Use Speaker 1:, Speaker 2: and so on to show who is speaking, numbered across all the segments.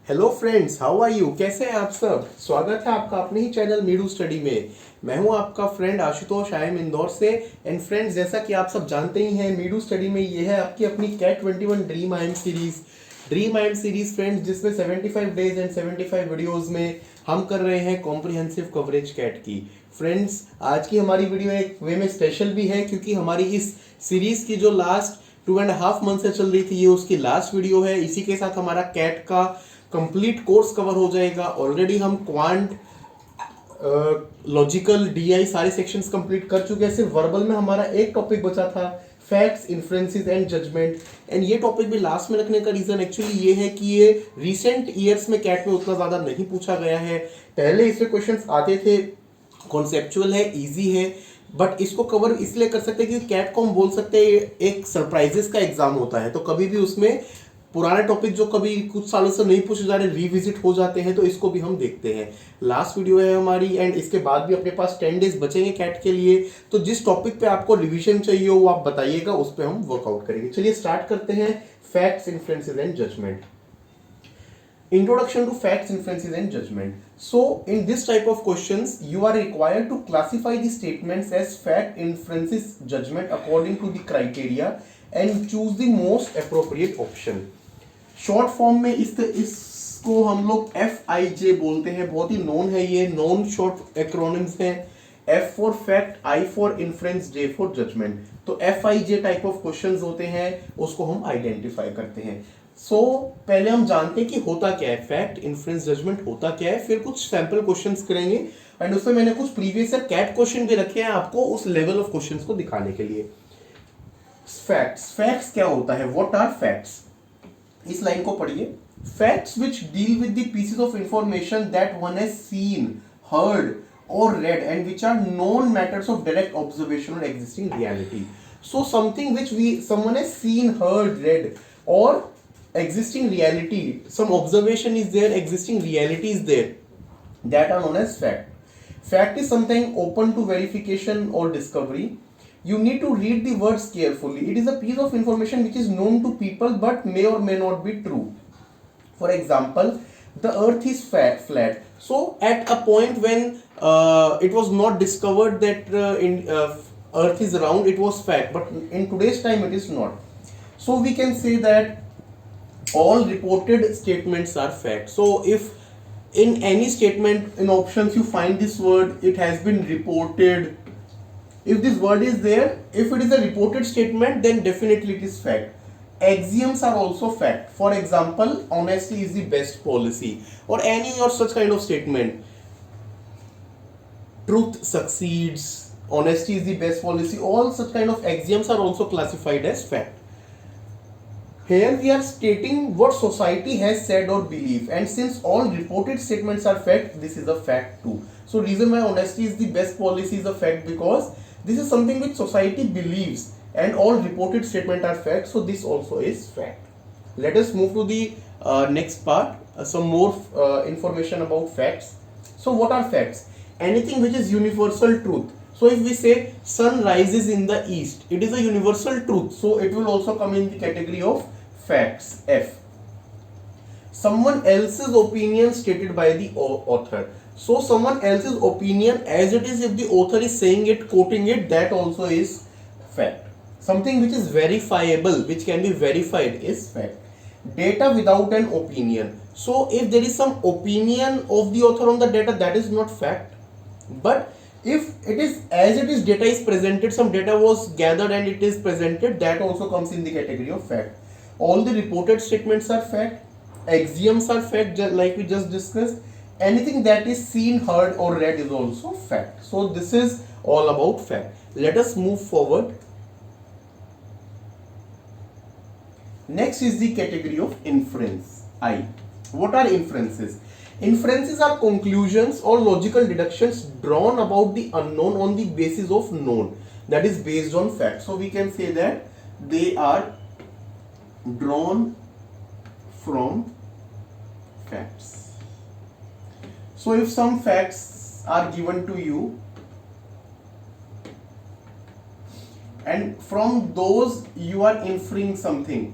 Speaker 1: Hello friends, how are you? कैसे हैं आप सब? स्वागत है आपका अपने ही चैनल मीडू स्टडी में। मैं हूं आपका friend Ashutosh, I am Indore से। एंड फ्रेंड्स, जैसा कि आप सब जानते ही हैं, मीडू स्टडी में ये है आपकी अपनी CAT 21 dream I am series. Dream I am series friends, जिसमें 75 डेज एंड 75 वीडियोज में हम कर रहे हैं कॉम्प्रिहेंसिव कवरेज कैट की। फ्रेंड्स, आज की हमारी वीडियो एक वे में स्पेशल भी है, क्योंकि हमारी इस सीरीज की जो लास्ट 2.5 मंथ से चल रही थी, ये उसकी लास्ट वीडियो है। इसी के साथ हमारा कैट का कंप्लीट कोर्स कवर हो जाएगा। ऑलरेडी हम क्वांट, लॉजिकल, डीआई सारे सेक्शंस कंप्लीट कर चुके हैं। सिर्फ वर्बल में हमारा एक टॉपिक बचा था, facts, inferences and judgement. And ये टॉपिक भी लास्ट में रखने का रीजन एक्चुअली ये है कि ये रिसेंट ईयर्स में कैट में उतना ज्यादा नहीं पूछा गया है। पहले इसमें क्वेश्चंस आते थे, कॉन्सेप्चुअल है, इजी है, बट इसको कवर इसलिए कर सकते हैं क्योंकि कैट को हम बोल सकते हैं एक सरप्राइजेस का एग्जाम होता है। तो कभी भी उसमें पुराने टॉपिक जो कभी कुछ सालों से नहीं पूछे जा रहे रिविजिट हो जाते हैं, तो इसको भी हम देखते हैं। लास्ट वीडियो है हमारी, एंड इसके बाद भी अपने पास 10 डेज बचेंगे कैट के लिए। तो जिस टॉपिक पे आपको रिवीजन चाहिए वो आप बताइएगा, उस पर हम वर्कआउट करेंगे। चलिए स्टार्ट करते हैं। Facts, inferences and judgement. Introduction to facts, inferences and judgment. So in this type of questions you are required to classify the statements as fact, inferences, judgment according to the criteria and choose the most appropriate option. Short form में इसको हम लोग FIJ बोलते हैं। बहुत ही known है, ये known short acronyms हैं। F for fact, I for inference, J for judgement. तो FIJ टाइप ऑफ क्वेश्चंस होते हैं, उसको हम आइडेंटिफाई करते हैं। पहले हम जानते हैं कि होता क्या है, फैक्ट, इन्फ्रेंस, जजमेंट होता क्या है। फिर कुछ सैंपल क्वेश्चंस करेंगे, एंड उसमें मैंने कुछ प्रीवियस ईयर कैट क्वेश्चन भी रखे हैं आपको उस लेवल ऑफ क्वेश्चंस को दिखाने के लिए। फैक्ट्स क्या होता है? What are facts? इस लाइन को पढ़िए। Facts which deal with the pieces of information that one has seen, heard or read and which are known matters of direct observation or existing reality. So something which someone has seen, heard, read, or existing reality, some observation is there, existing reality is there, that are known as fact. Fact is something open to verification or discovery. You need to read the words carefully. It is a piece of information which is known to people but may or may not be true. For example, the earth is flat. So at a point when it was not discovered that earth is round, it was fact, but in today's time it is not. So we can say that all reported statements are fact. So if in any statement in options you find this word, it has been reported, if this word is there, if it is a reported statement, then definitely it is fact. Axioms are also fact. For example, honesty is the best policy, or any or such kind of statement. Truth succeeds, honesty is the best policy. All such kind of axioms are also classified as fact. Here we are stating what society has said or believed, and since all reported statements are fact, this is a fact too. So reason why honesty is the best policy is a fact, because this is something which society believes, and all reported statements are fact, so this also is fact. Let us move to the next part, some more information about facts. So what are facts? Anything which is universal truth. So if we say sun rises in the east, it is a universal truth, so it will also come in the category of facts, F. Someone else's opinion stated by the author. So someone else's opinion as it is, if the author is saying it, quoting it, that also is fact. Something which is verifiable, which can be verified, is fact. Data without an opinion. So if there is some opinion of the author on the data, that is not fact. But if it is as it is, data is presented, some data was gathered and it is presented, that also comes in the category of fact. All the reported statements are fact. Axioms are fact, like we just discussed. Anything that is seen, heard or read is also fact. So this is all about fact. Let us move forward. Next is the category of inference, I. What are inferences? Inferences are conclusions or logical deductions drawn about the unknown on the basis of known, that is based on fact. So we can say that they are drawn from facts. So if some facts are given to you, and from those you are inferring something,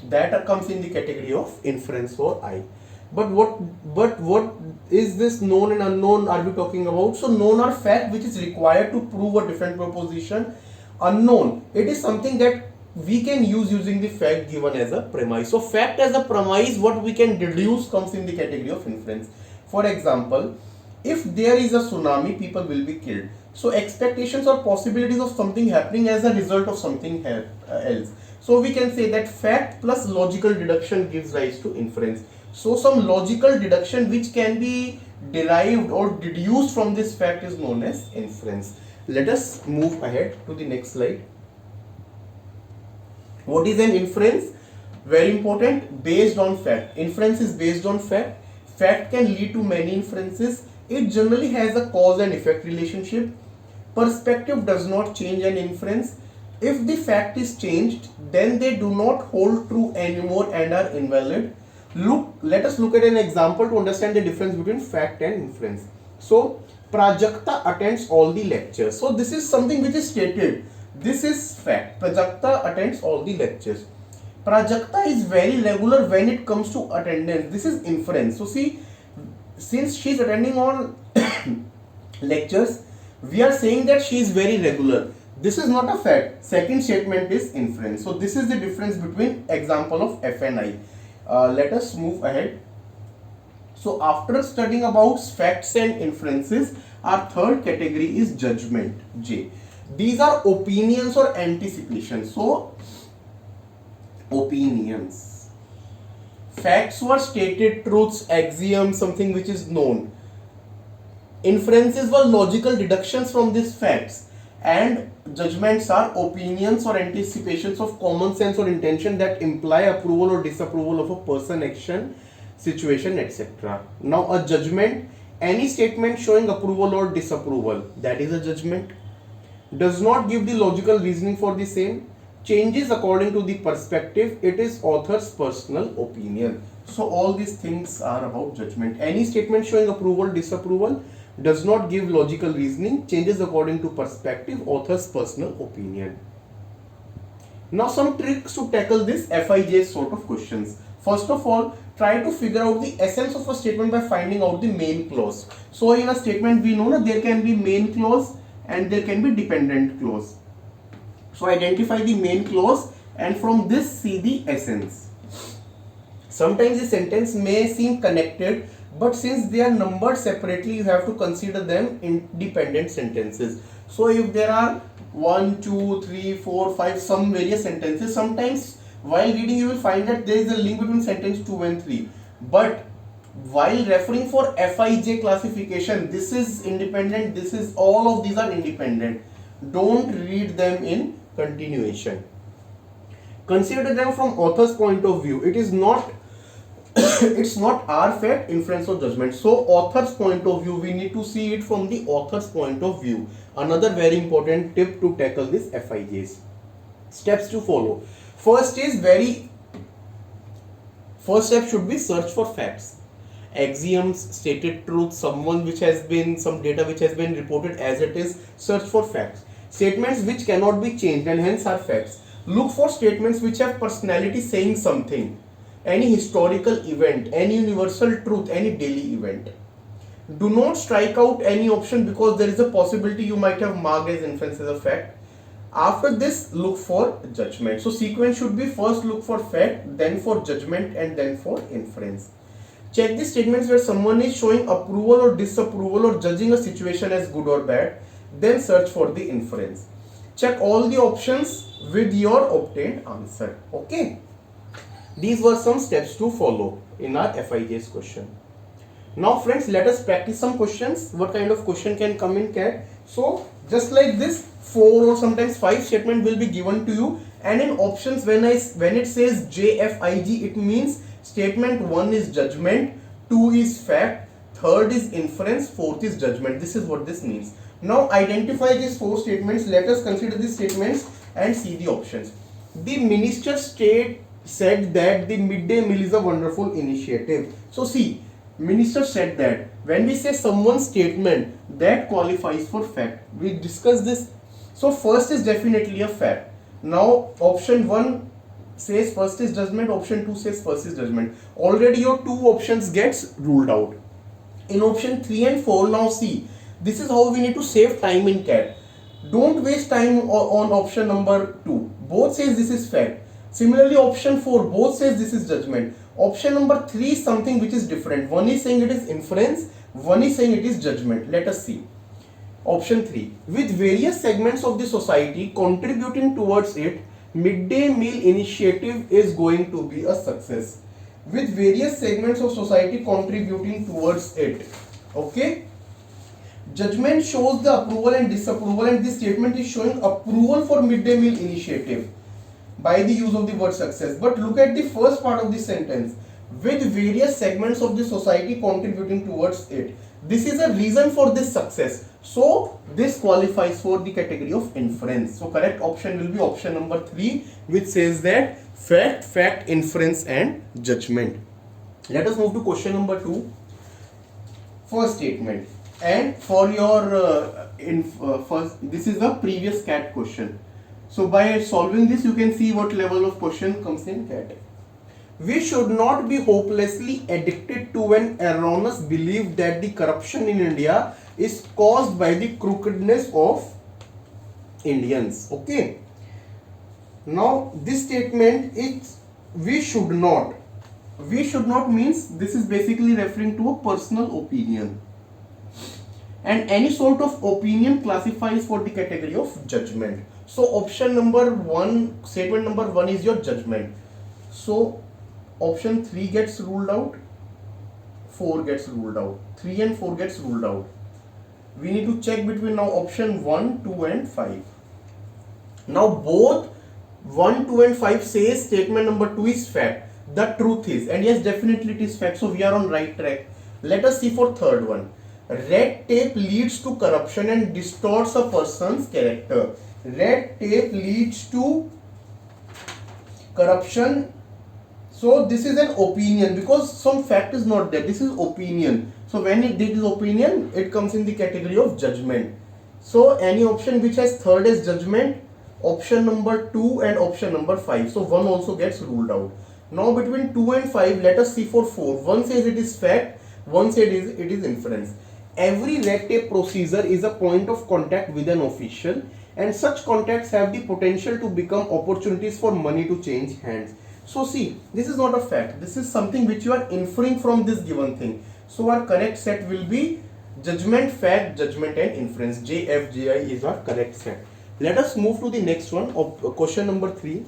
Speaker 1: that comes in the category of inference for I. But what is this known and unknown are we talking about? So known are fact which is required to prove a different proposition. Unknown, it is something that we can use using the fact given as a premise. So fact as a premise, what we can deduce comes in the category of inference. For example, if there is a tsunami, people will be killed. So expectations or possibilities of something happening as a result of something else. So we can say that fact plus logical deduction gives rise to inference. So some logical deduction which can be derived or deduced from this fact is known as inference. Let us move ahead to the next slide. What is an inference? Very important, based on fact. Inference is based on fact. Fact can lead to many inferences. It generally has a cause and effect relationship. Perspective does not change an inference. If the fact is changed, then they do not hold true anymore and are invalid. Let us look at an example to understand the difference between fact and inference. So, Prajakta attends all the lectures. So, this is something which is stated. This is fact. Prajakta attends all the lectures. Prajakta is very regular when it comes to attendance. This is inference. So, see, since she is attending all lectures, we are saying that she is very regular. This is not a fact. Second statement is inference. So, this is the difference between example of F and I. Let us move ahead. So after studying about facts and inferences, our third category is judgment, J. These are opinions or anticipation. So opinions. Facts were stated truths, axioms, something which is known. Inferences were logical deductions from these facts, and judgments are opinions or anticipations of common sense or intention that imply approval or disapproval of a person, action, situation, etc. Now a judgment, any statement showing approval or disapproval, that is a judgment. Does not give the logical reasoning for the same, changes according to the perspective, it is author's personal opinion. So all these things are about judgment. Any statement showing approval, disapproval, does not give logical reasoning, changes according to perspective, author's personal opinion. Now some tricks to tackle this FIJ sort of questions. First of all, try to figure out the essence of a statement by finding out the main clause. So in a statement we know that there can be main clause and there can be dependent clause. So identify the main clause and from this see the essence. Sometimes the sentence may seem connected, but since they are numbered separately, you have to consider them independent sentences. So if there are 1, 2, 3, 4, 5, some various sentences, sometimes while reading you will find that there is a link between sentence 2 and 3. But while referring for FIJ classification, this is independent, this is, all of these are independent. Don't read them in continuation. Consider them from author's point of view. It is not it's not our fact, inference or judgment. So author's point of view, we need to see it from the author's point of view. Another very important tip to tackle this FIJs. Steps to follow. First step should be search for facts. Axioms, stated truth, some data which has been reported as it is, search for facts. Statements which cannot be changed and hence are facts. Look for statements which have personality saying something. Any historical event, any universal truth, any daily event. Do not strike out any option because there is a possibility you might have marked as inference as a fact. After this, look for judgment. So sequence should be first look for fact, then for judgment, and then for inference. Check the statements where someone is showing approval or disapproval or judging a situation as good or bad. Then search for the inference. Check all the options with your obtained answer. Okay. These were some steps to follow in our FIJs question. Now friends, let us practice some questions. What kind of question can come in CAT? So just like this, 4 or sometimes 5 statement will be given to you, and in options when it says JFIG, it means statement 1 is judgment, 2 is fact, 3rd is inference, 4th is judgment. This is what this means. Now identify these 4 statements. Let us consider these statements and see the options. The minister said that the midday meal is a wonderful initiative. So see, minister said that. When we say someone's statement, that qualifies for fact. We discussed this. So first is definitely a fact. Now option 1 says first is judgment, option 2 says first is judgment. Already your two options gets ruled out. In option 3 and 4, now see, this is how we need to save time in CAT. Don't waste time on option number 2. Both says this is fact. Similarly, option 4, both says this is judgment. Option number 3 is something which is different. One is saying it is inference, one is saying it is judgment. Let us see. Option 3, with various segments of the society contributing towards it, midday meal initiative is going to be a success. With various segments of society contributing towards it. Okay. Judgment shows the approval and disapproval, and this statement is showing approval for midday meal initiative by the use of the word success. But look at the first part of the sentence. With various segments of the society contributing towards it. This is a reason for this success. So this qualifies for the category of inference. So correct option will be option number 3, which says that fact, inference and judgment. Let us move to question number 2. First statement. And for your first, this is the previous CAT question. So by solving this, you can see what level of question comes in CAT. We should not be hopelessly addicted to an erroneous belief that the corruption in India is caused by the crookedness of Indians. Okay. Now this statement is we should not. We should not means this is basically referring to a personal opinion. And any sort of opinion classifies for the category of judgment. So option number 1, statement number 1 is your judgment. So option 3 gets ruled out, 4 gets ruled out, 3 and 4 gets ruled out. We need to check between now option 1, 2 and 5. Now both 1, 2 and 5 says statement number 2 is fact. The truth is, and yes, definitely it is fact. So we are on right track. Let us see for third one. Red tape leads to corruption and distorts a person's character. Red tape leads to corruption. So this is an opinion because some fact is not there. This is opinion. So when it is opinion, it comes in the category of judgment. So any option which has third as judgment, option number 2 and option number 5. So 1 also gets ruled out. Now between 2 and 5, let us see for 4. 1 says it is fact, 1 says it is inference. Every red tape procedure is a point of contact with an official, and such contacts have the potential to become opportunities for money to change hands. So see, this is not a fact. This is something which you are inferring from this given thing. So our correct set will be judgment, fact, judgment and inference. JFJI is our correct set. Let us move to the next one of question number 3.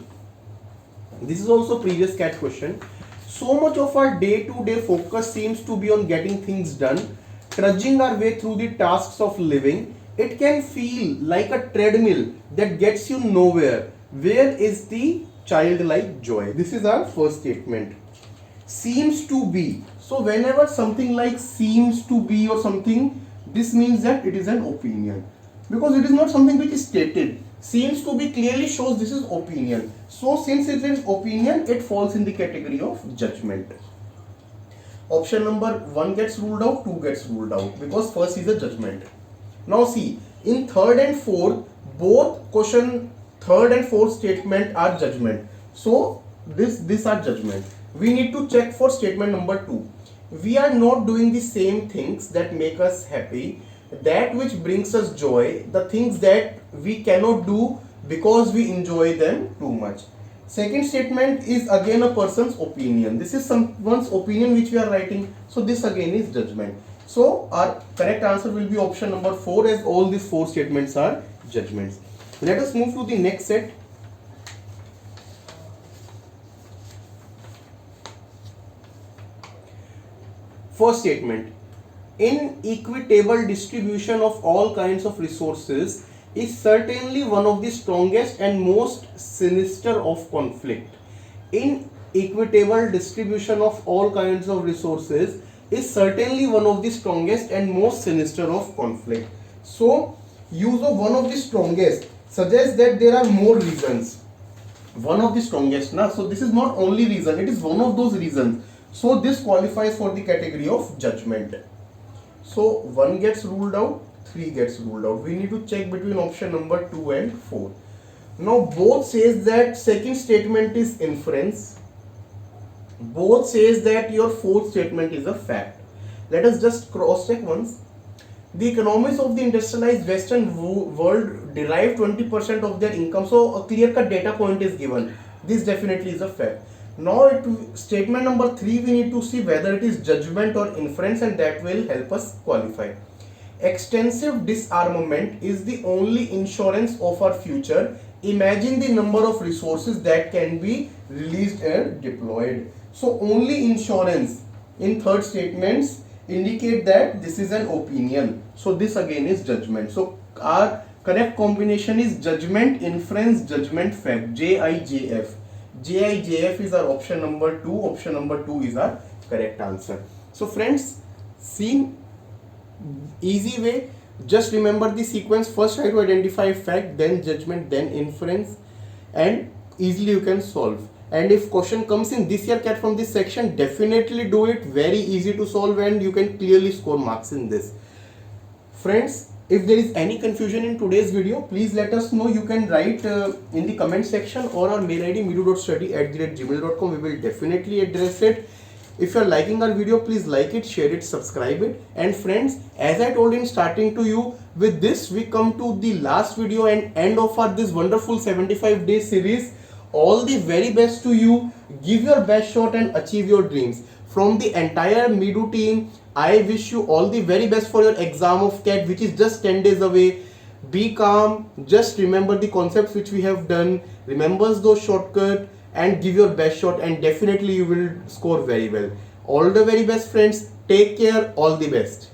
Speaker 1: This is also previous CAT question. So much of our day-to-day focus seems to be on getting things done, trudging our way through the tasks of living. It can feel like a treadmill that gets you nowhere. Where is the childlike joy? This is our first statement. Seems to be. So whenever something like seems to be or something, this means that it is an opinion. Because it is not something which is stated. Seems to be clearly shows this is opinion. So since it is opinion, it falls in the category of judgment. Option number 1 gets ruled out, 2 gets ruled out because first is a judgment. Now see, in third and fourth, both question third and fourth statement are judgment. So this are judgment. We need to check for statement number 2. We are not doing the same things that make us happy, that which brings us joy, the things that we cannot do because we enjoy them too much. Second statement is again a person's opinion. This is someone's opinion which we are writing. So this again is judgment. So our correct answer will be option number 4, as all these 4 statements are judgments. Let us move to the next set. First statement. Inequitable distribution of all kinds of resources is certainly one of the strongest and most sinister of conflict. Inequitable distribution of all kinds of resources is certainly one of the strongest and most sinister of conflict. So use of one of the strongest suggests that there are more reasons. One of the strongest, na? So this is not only reason, it is one of those reasons. So this qualifies for the category of judgment. So 1 gets ruled out, 3 gets ruled out. We need to check between option number 2 and 4. Now both says that second statement is inference. Both says that your fourth statement is a fact. Let us just cross check once. The economies of the industrialized Western world derive 20% of their income. So a clear-cut data point is given. This definitely is a fact. Now statement number 3, we need to see whether it is judgment or inference, and that will help us qualify. Extensive disarmament is the only insurance of our future. Imagine the number of resources that can be released and deployed. So only insurance in third statements indicate that this is an opinion. So this again is judgment. So our correct combination is judgment, inference, judgment, fact. JIJF. JIJF is our option number 2. Option number 2 is our correct answer. So friends, see, easy way, just remember the sequence. First try to identify fact, then judgment, then inference, and easily you can solve. And if question comes in this year CAT from this section, definitely do it. Very easy to solve and you can clearly score marks in this. Friends, if there is any confusion in today's video, please let us know. You can write in the comment section or our mail ID meetu.study@gmail.com. We will definitely address it. If you are liking our video, please like it, share it, subscribe it. And friends, as I told in starting to you, with this we come to the last video and end of our this wonderful 75-day series. All the very best to you. Give your best shot and achieve your dreams. From the entire Meetu team, I wish you all the very best for your exam of CAT, which is just 10 days away. Be calm. Just remember the concepts which we have done. Remember those shortcuts and give your best shot, and definitely you will score very well. All the very best, friends. Take care. All the best.